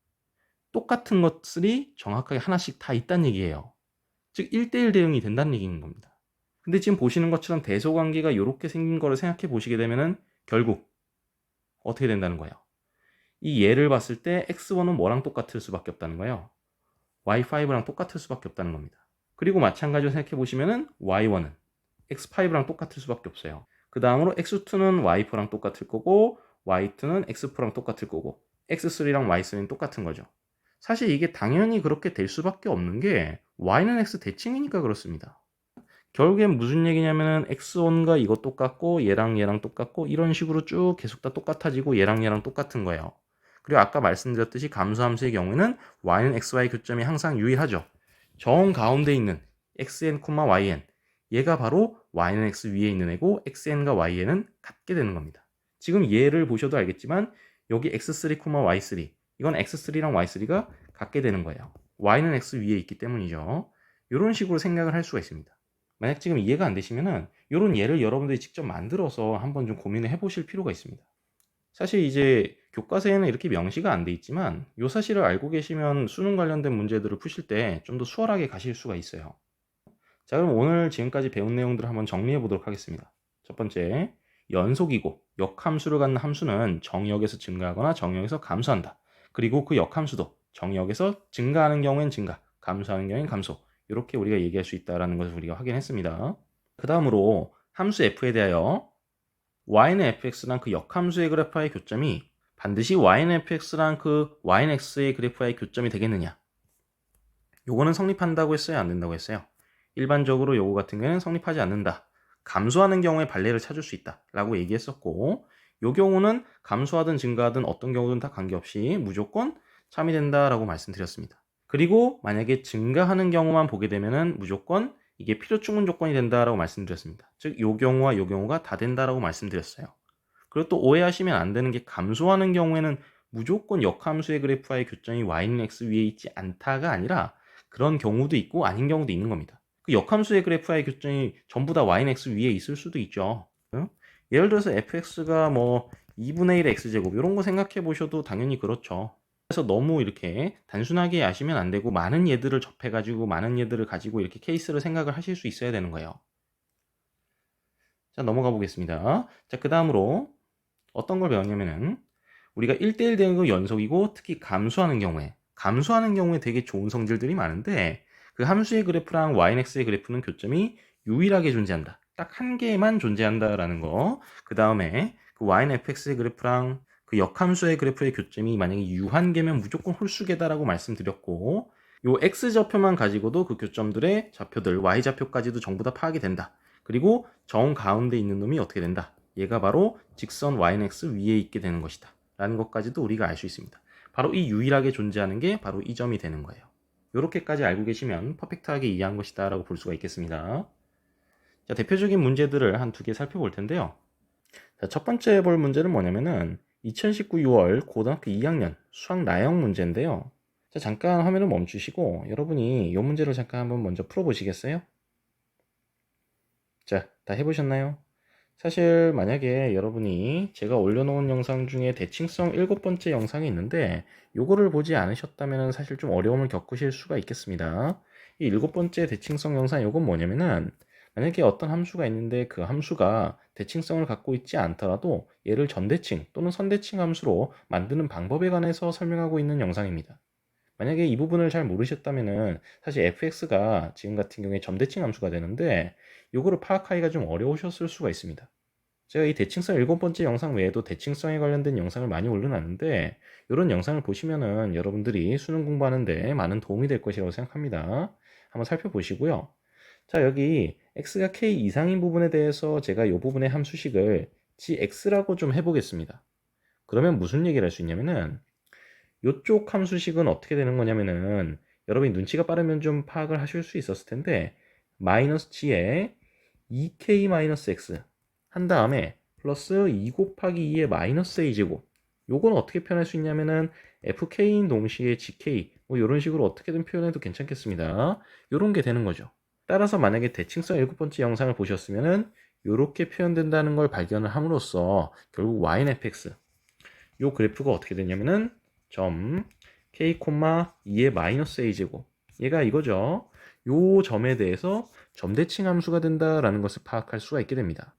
S1: 똑같은 것들이 정확하게 하나씩 다 있다는 얘기예요. 즉 1대1 대응이 된다는 얘기인 겁니다. 근데 지금 보시는 것처럼 대소관계가 이렇게 생긴 거를 생각해 보시게 되면은 결국 어떻게 된다는 거예요? 이 예를 봤을 때 x1은 뭐랑 똑같을 수밖에 없다는 거예요. y5랑 똑같을 수밖에 없다는 겁니다. 그리고 마찬가지로 생각해 보시면은 y1은 x5랑 똑같을 수밖에 없어요. 그 다음으로 x2는 y4랑 똑같을 거고 y2는 x4랑 똑같을 거고 x3랑 y3는 똑같은 거죠. 사실 이게 당연히 그렇게 될 수밖에 없는 게 y는 x 대칭이니까 그렇습니다. 결국엔 무슨 얘기냐면은 x1과 이거 똑같고 얘랑 똑같고 이런 식으로 쭉 계속 다 똑같아지고 얘랑 똑같은 거예요. 그리고 아까 말씀드렸듯이 감소함수의 경우에는 y는 xy 교점이 항상 유의하죠. 정 가운데 있는 xn, yn 얘가 바로 y는 x 위에 있는 애고 xn과yn은 같게 되는 겁니다. 지금 얘를 보셔도 알겠지만 여기 x3, y3 이건 x3랑 y3가 같게 되는 거예요. y는 x 위에 있기 때문이죠. 이런 식으로 생각을 할 수가 있습니다. 만약 지금 이해가 안 되시면은 이런 예를 여러분들이 직접 만들어서 한번 좀 고민을 해보실 필요가 있습니다. 사실 이제 교과서에는 이렇게 명시가 안 돼 있지만 이 사실을 알고 계시면 수능 관련된 문제들을 푸실 때 좀 더 수월하게 가실 수가 있어요. 자, 그럼 오늘 지금까지 배운 내용들을 한번 정리해 보도록 하겠습니다. 첫 번째, 연속이고 역함수를 갖는 함수는 정역에서 증가하거나 정역에서 감소한다. 그리고 그 역함수도 정역에서 증가하는 경우엔 증가, 감소하는 경우엔 감소. 이렇게 우리가 얘기할 수 있다는 것을 우리가 확인했습니다. 그 다음으로 함수 f에 대하여 y는 fx랑 그 역함수의 그래프와의 교점이 반드시 y는 fx랑 그 y는 x의 그래프와의 교점이 되겠느냐? 요거는 성립한다고 했어요? 안 된다고 했어요? 일반적으로 요거 같은 경우는 성립하지 않는다. 감소하는 경우에 발례를 찾을 수 있다 라고 얘기했었고 요 경우는 감소하든 증가하든 어떤 경우든 다 관계없이 무조건 참이 된다라고 말씀드렸습니다. 그리고 만약에 증가하는 경우만 보게 되면은 무조건 이게 필요 충분 조건이 된다라고 말씀드렸습니다. 즉 요 경우와 요 경우가 다 된다라고 말씀드렸어요. 그리고 또 오해하시면 안 되는 게 감소하는 경우에는 무조건 역함수의 그래프와의 교점이 y는 x 위에 있지 않다가 아니라 그런 경우도 있고 아닌 경우도 있는 겁니다. 그 역함수의 그래프와의 교점이 전부 다 y는 x 위에 있을 수도 있죠. 예를 들어서 fx가 뭐 2분의 1 x제곱 이런 거 생각해 보셔도 당연히 그렇죠. 그래서 너무 이렇게 단순하게 아시면 안 되고 많은 예들을 접해가지고 많은 예들을 가지고 이렇게 케이스를 생각을 하실 수 있어야 되는 거예요. 자, 넘어가 보겠습니다. 자, 그 다음으로 어떤 걸 배웠냐면은 우리가 1대1 대응은 연속이고 특히 감소하는 경우에 되게 좋은 성질들이 많은데 그 함수의 그래프랑 yx의 그래프는 교점이 유일하게 존재한다. 딱 한 개만 존재한다라는 거. 그 다음에 그 y는 fx의 그래프랑 그 역함수의 그래프의 교점이 만약에 유한계면 무조건 홀수계다라고 말씀드렸고, 요 x좌표만 가지고도 그 교점들의 좌표들, y좌표까지도 전부 다 파악이 된다. 그리고 정 가운데 있는 놈이 어떻게 된다. 얘가 바로 직선 yx 위에 있게 되는 것이다. 라는 것까지도 우리가 알 수 있습니다. 바로 이 유일하게 존재하는 게 바로 이 점이 되는 거예요. 이렇게까지 알고 계시면 퍼펙트하게 이해한 것이다 라고 볼 수가 있겠습니다. 자, 대표적인 문제들을 한 두 개 살펴볼 텐데요. 자, 첫 번째 볼 문제는 뭐냐면은 2019 6월 고등학교 2학년 수학 나형 문제인데요. 자, 잠깐 화면을 멈추시고 여러분이 이 문제를 잠깐 한번 먼저 풀어보시겠어요? 자, 다 해보셨나요? 사실 만약에 여러분이 제가 올려놓은 영상 중에 대칭성 7번째 영상이 있는데 요거를 보지 않으셨다면 사실 좀 어려움을 겪으실 수가 있겠습니다. 이 7번째 대칭성 영상 요건 뭐냐면은 만약에 어떤 함수가 있는데 그 함수가 대칭성을 갖고 있지 않더라도 얘를 전대칭 또는 선대칭 함수로 만드는 방법에 관해서 설명하고 있는 영상입니다. 만약에 이 부분을 잘 모르셨다면은 사실 fx가 지금 같은 경우에 점대칭 함수가 되는데 요거를 파악하기가 좀 어려우셨을 수가 있습니다. 제가 이 대칭성 7번째 영상 외에도 대칭성에 관련된 영상을 많이 올려놨는데 이런 영상을 보시면은 여러분들이 수능 공부하는데 많은 도움이 될 것이라고 생각합니다. 한번 살펴보시고요. 자, 여기 x가 k 이상인 부분에 대해서 제가 이 부분의 함수식을 gx라고 좀 해보겠습니다. 그러면 무슨 얘기를 할 수 있냐면은 이쪽 함수식은 어떻게 되는 거냐면은 여러분이 눈치가 빠르면 좀 파악을 하실 수 있었을 텐데 마이너스 g에 2k-x 한 다음에 플러스 2 곱하기 2의 마이너스 a제곱 요건 어떻게 표현할 수 있냐면은 fk인 동시에 gk 뭐 이런 식으로 어떻게든 표현해도 괜찮겠습니다. 요런 게 되는 거죠. 따라서 만약에 대칭성 7번째 영상을 보셨으면은 요렇게 표현된다는 걸 발견을 함으로써 결국 yfx 요 그래프가 어떻게 되냐면은 점 k, 2의 마이너스 a제곱 얘가 이거죠. 요 점에 대해서 점대칭 함수가 된다라는 것을 파악할 수가 있게 됩니다.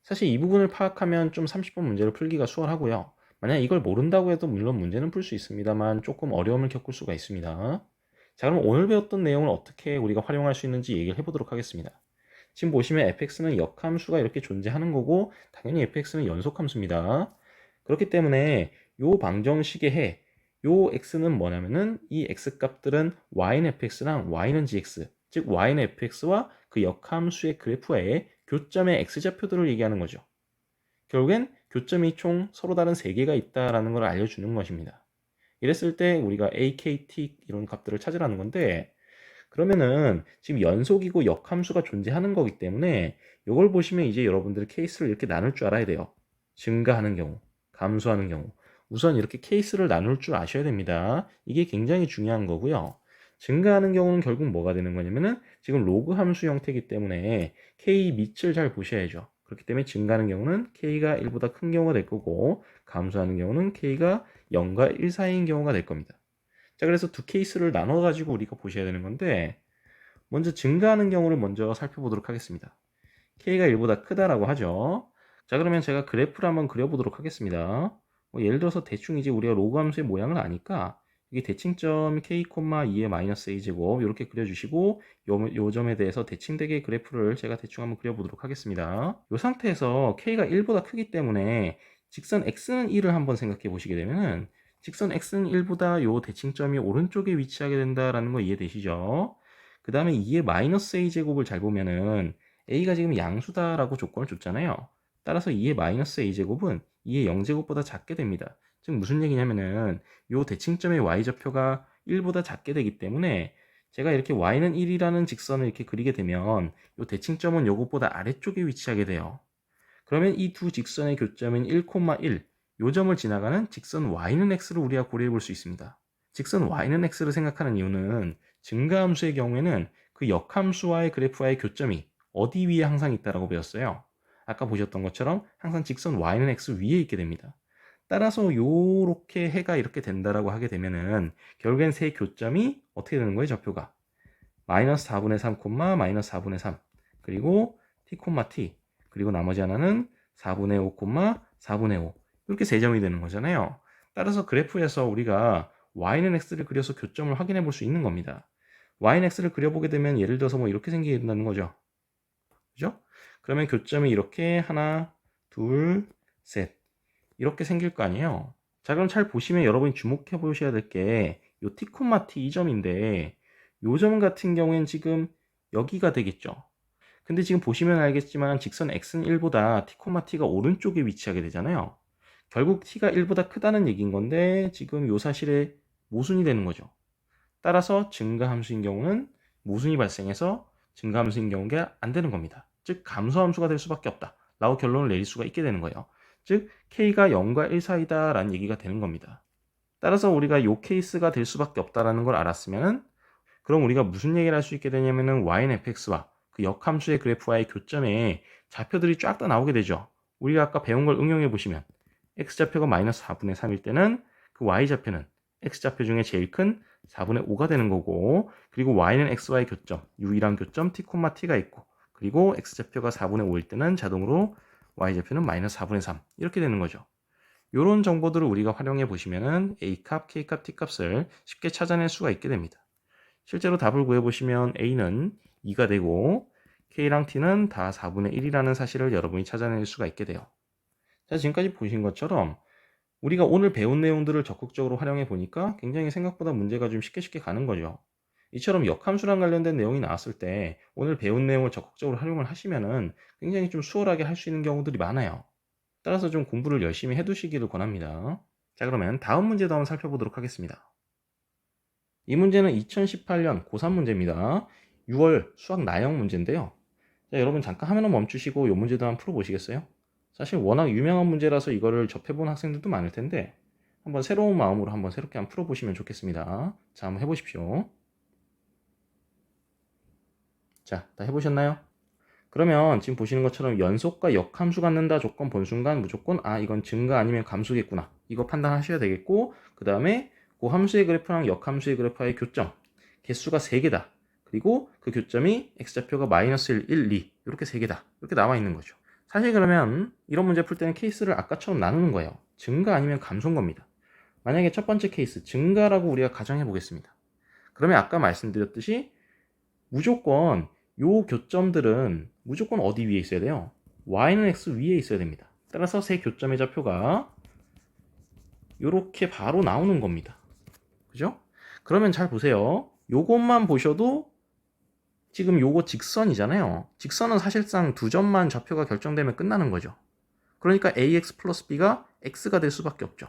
S1: 사실 이 부분을 파악하면 좀 30번 문제를 풀기가 수월하고요. 만약 이걸 모른다고 해도 물론 문제는 풀 수 있습니다만 조금 어려움을 겪을 수가 있습니다. 자, 그럼 오늘 배웠던 내용을 어떻게 우리가 활용할 수 있는지 얘기를 해보도록 하겠습니다. 지금 보시면 fx는 역함수가 이렇게 존재하는 거고 당연히 fx는 연속함수입니다. 그렇기 때문에 요 방정식의 해, 요 x는 뭐냐면은 이 x 값들은 y는 fx랑 y는 gx, 즉 y는 fx와 그 역함수의 그래프의 교점의 x좌표들을 얘기하는 거죠. 결국엔 교점이 총 서로 다른 3개가 있다라는 걸 알려주는 것입니다. 이랬을 때 우리가 a, k, t 이런 값들을 찾으라는 건데 그러면은 지금 연속이고 역함수가 존재하는 거기 때문에 이걸 보시면 이제 여러분들 케이스를 이렇게 나눌 줄 알아야 돼요. 증가하는 경우, 감소하는 경우. 우선 이렇게 케이스를 나눌 줄 아셔야 됩니다. 이게 굉장히 중요한 거고요. 증가하는 경우는 결국 뭐가 되는 거냐면은 지금 로그 함수 형태이기 때문에 k 밑을 잘 보셔야죠. 그렇기 때문에 증가하는 경우는 k가 1보다 큰 경우가 될 거고 감소하는 경우는 k가 0과 1 사이인 경우가 될 겁니다. 자, 그래서 두 케이스를 나눠 가지고 우리가 보셔야 되는 건데 먼저 증가하는 경우를 먼저 살펴보도록 하겠습니다. k가 1보다 크다라고 하죠. 자, 그러면 제가 그래프를 한번 그려보도록 하겠습니다. 예를 들어서 대충 이제 우리가 로그 함수의 모양을 아니까 이게 대칭점 k, 2의 마이너스 a제곱 이렇게 그려주시고 요 점에 대해서 대칭되게 그래프를 제가 대충 한번 그려보도록 하겠습니다. 이 상태에서 k가 1보다 크기 때문에 직선 x는 1을 한번 생각해 보시게 되면은 직선 x는 1보다 요 대칭점이 오른쪽에 위치하게 된다라는 거 이해되시죠? 그 다음에 2의 마이너스 a제곱을 잘 보면은 a가 지금 양수다라고 조건을 줬잖아요. 따라서 2의 마이너스 a제곱은 2의 0제곱보다 작게 됩니다. 즉 무슨 얘기냐면은 요 대칭점의 y좌표가 1보다 작게 되기 때문에 제가 이렇게 y는 1이라는 직선을 이렇게 그리게 되면 요 대칭점은 요것보다 아래쪽에 위치하게 돼요. 그러면 이 두 직선의 교점인 1, 1, 요 점을 지나가는 직선 y는 x를 우리가 고려해 볼 수 있습니다. 직선 y는 x를 생각하는 이유는 증가함수의 경우에는 그 역함수와의 그래프와의 교점이 어디 위에 항상 있다라고 배웠어요. 아까 보셨던 것처럼 항상 직선 y는 x 위에 있게 됩니다. 따라서 요렇게 해가 이렇게 된다라고 하게 되면은 결국엔 세 교점이 어떻게 되는 거예요, 좌표가? 마이너스 4분의 3, 마이너스 4분의 3 그리고 t, t 그리고 나머지 하나는 4분의 5, 4분의 5 이렇게 세 점이 되는 거잖아요. 따라서 그래프에서 우리가 y는 x를 그려서 교점을 확인해 볼 수 있는 겁니다. y는 x를 그려보게 되면 예를 들어서 뭐 이렇게 생기게 된다는 거죠. 그죠? 그러면 교점이 이렇게 하나, 둘, 셋 이렇게 생길 거 아니에요. 자, 그럼 잘 보시면 여러분이 주목해 보셔야 될 게 요 티콤마티 이 점인데 요 점 같은 경우엔 지금 여기가 되겠죠. 근데 지금 보시면 알겠지만 직선 x는 1보다 t코마 t가 오른쪽에 위치하게 되잖아요. 결국 t가 1보다 크다는 얘기인 건데 지금 요 사실에 모순이 되는 거죠. 따라서 증가함수인 경우는 모순이 발생해서 증가함수인 경우가 안 되는 겁니다. 즉 감소함수가 될 수밖에 없다 라고 결론을 내릴 수가 있게 되는 거예요. 즉 k가 0과 1 사이다 라는 얘기가 되는 겁니다. 따라서 우리가 요 케이스가 될 수밖에 없다라는 걸 알았으면 그럼 우리가 무슨 얘기를 할 수 있게 되냐면은 y는 fx와 그 역함수의 그래프와의 교점에 좌표들이 쫙 다 나오게 되죠. 우리가 아까 배운 걸 응용해 보시면 x좌표가 마이너스 4분의 3일 때는 그 y좌표는 x좌표 중에 제일 큰 4분의 5가 되는 거고, 그리고 y는 x와의 교점, u이란 교점 t, t가 있고, 그리고 x좌표가 4분의 5일 때는 자동으로 y좌표는 마이너스 4분의 3 이렇게 되는 거죠. 이런 정보들을 우리가 활용해 보시면은 a값, k값, t값을 쉽게 찾아낼 수가 있게 됩니다. 실제로 답을 구해보시면 a는 2가 되고 k랑 t는 다 4분의 1이라는 사실을 여러분이 찾아낼 수가 있게 돼요. 자, 지금까지 보신 것처럼 우리가 오늘 배운 내용들을 적극적으로 활용해 보니까 굉장히 생각보다 문제가 좀 쉽게 가는 거죠. 이처럼 역함수랑 관련된 내용이 나왔을 때 오늘 배운 내용을 적극적으로 활용을 하시면은 굉장히 좀 수월하게 할 수 있는 경우들이 많아요. 따라서 좀 공부를 열심히 해두시기를 권합니다. 자, 그러면 다음 문제도 한번 살펴보도록 하겠습니다. 이 문제는 2018년 고3 문제입니다. 6월 수학 나형 문제인데요. 자, 여러분 잠깐 화면을 멈추시고 이 문제도 한번 풀어보시겠어요? 사실 워낙 유명한 문제라서 이거를 접해본 학생들도 많을 텐데 한번 새로운 마음으로 한번 새롭게 한번 풀어보시면 좋겠습니다. 자, 한번 해보십시오. 자, 다 해보셨나요? 그러면 지금 보시는 것처럼 연속과 역함수 갖는다 조건 본 순간 무조건 이건 증가 아니면 감소겠구나 이거 판단하셔야 되겠고, 그 다음에 그 함수의 그래프랑 역함수의 그래프의 교점 개수가 3개다. 그리고 그 교점이 x좌표가 마이너스 1, 1, 2 이렇게 3개다. 이렇게 나와 있는 거죠. 사실 그러면 이런 문제 풀 때는 케이스를 아까처럼 나누는 거예요. 증가 아니면 감소인 겁니다. 만약에 첫 번째 케이스 증가라고 우리가 가정해 보겠습니다. 그러면 아까 말씀드렸듯이 무조건 요 교점들은 무조건 어디 위에 있어야 돼요? y는 x 위에 있어야 됩니다. 따라서 세 교점의 좌표가 요렇게 바로 나오는 겁니다. 그죠? 그러면 잘 보세요. 요것만 보셔도 지금 요거 직선이잖아요. 직선은 사실상 두 점만 좌표가 결정되면 끝나는 거죠. 그러니까 ax 플러스 b가 x가 될 수밖에 없죠.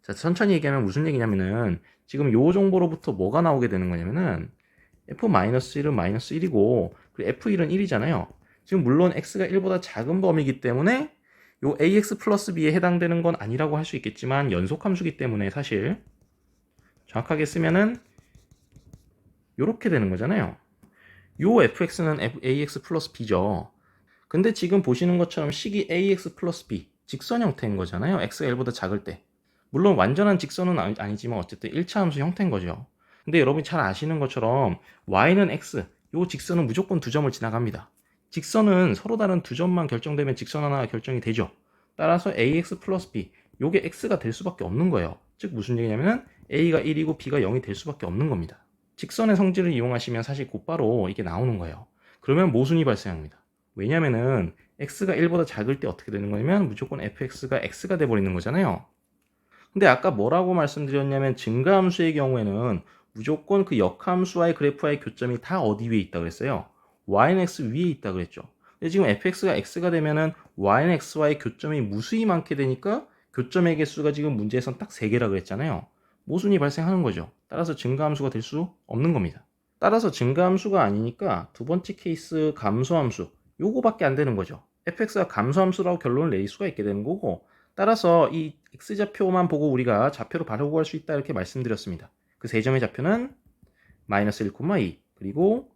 S1: 자, 천천히 얘기하면 무슨 얘기냐면은 지금 요 정보로부터 뭐가 나오게 되는 거냐면은 f-1은 마이너스 1이고 그리고 f1은 1이잖아요. 지금 물론 x가 1보다 작은 범위이기 때문에 요 ax 플러스 b에 해당되는 건 아니라고 할 수 있겠지만 연속함수기 때문에 사실 정확하게 쓰면은 요렇게 되는 거잖아요. 요 fx는 ax 플러스 b죠. 근데 지금 보시는 것처럼 식이 ax 플러스 b 직선 형태인 거잖아요. x가 1보다 작을 때. 물론 완전한 직선은 아니지만 어쨌든 1차 함수 형태인 거죠. 근데 여러분이 잘 아시는 것처럼 y는 x, 요 직선은 무조건 두 점을 지나갑니다. 직선은 서로 다른 두 점만 결정되면 직선 하나가 결정이 되죠. 따라서 ax 플러스 b, 요게 x가 될 수밖에 없는 거예요. 즉 무슨 얘기냐면 a가 1이고 b가 0이 될 수밖에 없는 겁니다. 직선의 성질을 이용하시면 사실 곧바로 이게 나오는 거예요. 그러면 모순이 발생합니다. 왜냐면은 x가 1보다 작을 때 어떻게 되는 거냐면 무조건 fx가 x가 돼버리는 거잖아요. 근데 아까 뭐라고 말씀드렸냐면 증가함수의 경우에는 무조건 그 역함수와의 그래프와의 교점이 다 어디 위에 있다 그랬어요? y는 x 위에 있다 그랬죠. 근데 지금 fx가 x가 되면은 y는 x와의 교점이 무수히 많게 되니까 교점의 개수가 지금 문제에선 딱 3개라 그랬잖아요. 모순이 발생하는 거죠. 따라서 증가함수가 될 수 없는 겁니다. 따라서 증가함수가 아니니까 두 번째 케이스 감소함수 요거밖에 안 되는 거죠. fx가 감소함수라고 결론을 내릴 수가 있게 되는 거고, 따라서 이 x좌표만 보고 우리가 좌표로 바로 구할 수 있다 이렇게 말씀드렸습니다. 그 세 점의 좌표는 마이너스 1,2 그리고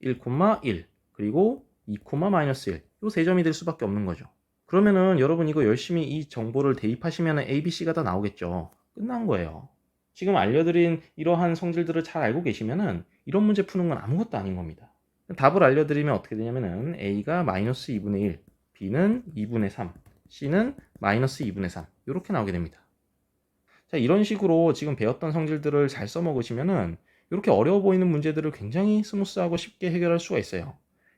S1: 1,1 그리고 2, 마이너스 1 요 세 점이 될 수밖에 없는 거죠. 그러면은 여러분 이거 열심히 이 정보를 대입하시면 A, B, C가 다 나오겠죠. 끝난 거예요. 지금 알려드린 이러한 성질들을 잘 알고 계시면은 이런 문제 푸는 건 아무것도 아닌 겁니다. 답을 알려드리면 어떻게 되냐면은 A가 마이너스 2분의 1, B는 2분의 3, C는 마이너스 2분의 3 이렇게 나오게 됩니다. 자, 이런 식으로 지금 배웠던 성질들을 잘 써먹으시면은 이렇게 어려워 보이는 문제들을 굉장히 스무스하고 쉽게 해결할 수가 있어요.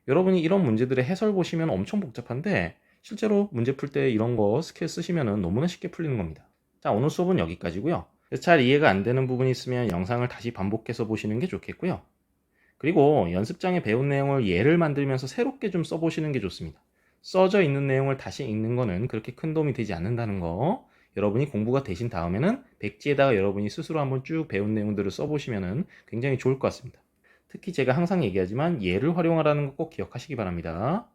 S1: 여러분이 이런 문제들의 해설 보시면 엄청 복잡한데 실제로 문제 풀 때 이런 거 스킬 쓰시면 너무나 쉽게 풀리는 겁니다. 자, 오늘 수업은 여기까지고요. 잘 이해가 안 되는 부분이 있으면 영상을 다시 반복해서 보시는 게 좋겠고요. 그리고 연습장에 배운 내용을 예를 만들면서 새롭게 좀 써보시는 게 좋습니다. 써져 있는 내용을 다시 읽는 거는 그렇게 큰 도움이 되지 않는다는 거, 여러분이 공부가 되신 다음에는 백지에다가 여러분이 스스로 한번 쭉 배운 내용들을 써보시면 굉장히 좋을 것 같습니다. 특히 제가 항상 얘기하지만 예를 활용하라는 거 꼭 기억하시기 바랍니다.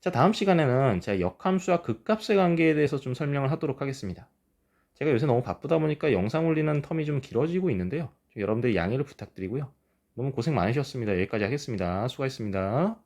S1: 자, 다음 시간에는 제가 역함수와 극값의 관계에 대해서 좀 설명을 하도록 하겠습니다. 제가 요새 너무 바쁘다 보니까 영상 올리는 텀이 좀 길어지고 있는데요. 여러분들 양해를 부탁드리고요. 너무 고생 많으셨습니다. 여기까지 하겠습니다. 수고하셨습니다.